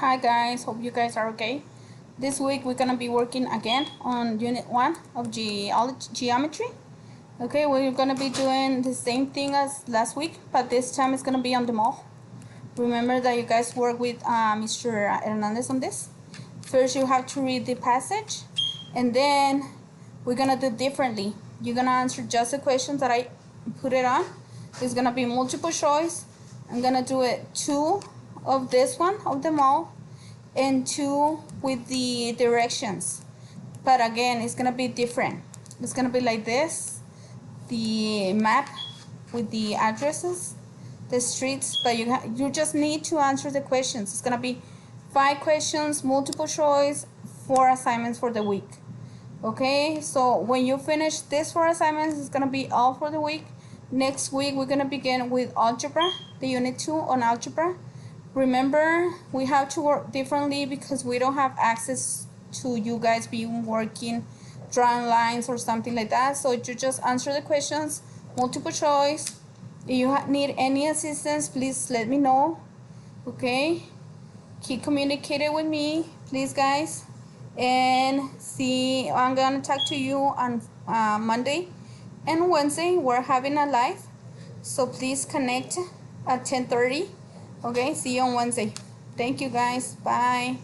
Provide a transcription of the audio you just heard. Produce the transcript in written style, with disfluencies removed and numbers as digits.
Hi guys, hope you guys are okay. This week we're gonna be working again on unit 1 of geometry. Okay, we're gonna be doing the same thing as last week, but this time it's gonna be on the mall. Remember that you guys work with Mr. Hernandez on this. First you have to read the passage, and then we're gonna do differently. You're gonna answer just the questions that I put it on. It's gonna be multiple choice. I'm gonna do it 2 of this one of them all and 2 with the directions, but again it's gonna be different. It's gonna be like this, the map with the addresses, the streets, but you just need to answer the questions. It's gonna be 5 questions, multiple choice, 4 assignments for the week. Okay, so when you finish this 4 assignments, it's gonna be all for the week. Next week we're gonna begin with algebra, the unit 2 on algebra. Remember, we have to work differently because we don't have access to you guys being working, drawing lines or something like that. So you just answer the questions, multiple choice. If you need any assistance, please let me know. Okay, keep communicating with me, please, guys. And see, I'm gonna talk to you on Monday and Wednesday. We're having a live, so please connect at 10:30. Okay, see you on Wednesday. Thank you guys. Bye.